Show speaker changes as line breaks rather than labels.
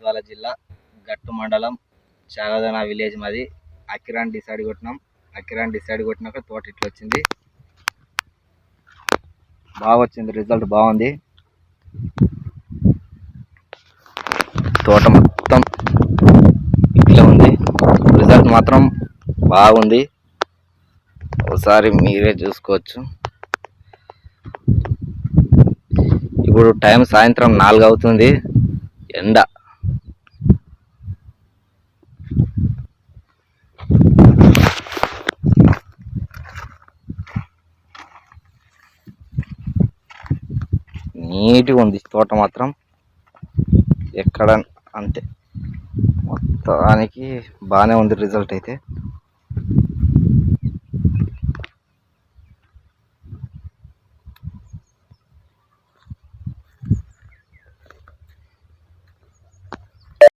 గద్వాల జిల్లా గట్టు మండలం చాగదన విలేజ్ మాది. అకిరాన్ డిసైడ్ కొట్టినాం. అకిరాన్ డిసైడ్ కొట్టినాక తోట ఇట్లా వచ్చింది. బాగా వచ్చింది, రిజల్ట్ బాగుంది. తోట మొత్తం ఇట్లా ఉంది, రిజల్ట్ మాత్రం బాగుంది. ఒకసారి మీరే చూసుకోవచ్చు. ఇప్పుడు టైం సాయంత్రం 4 అవుతుంది. ఎండ నీట్గా ఉంది తోట మాత్రం, ఎక్కడ అంతే మొత్తానికి బాగానే ఉంది రిజల్ట్ అయితే.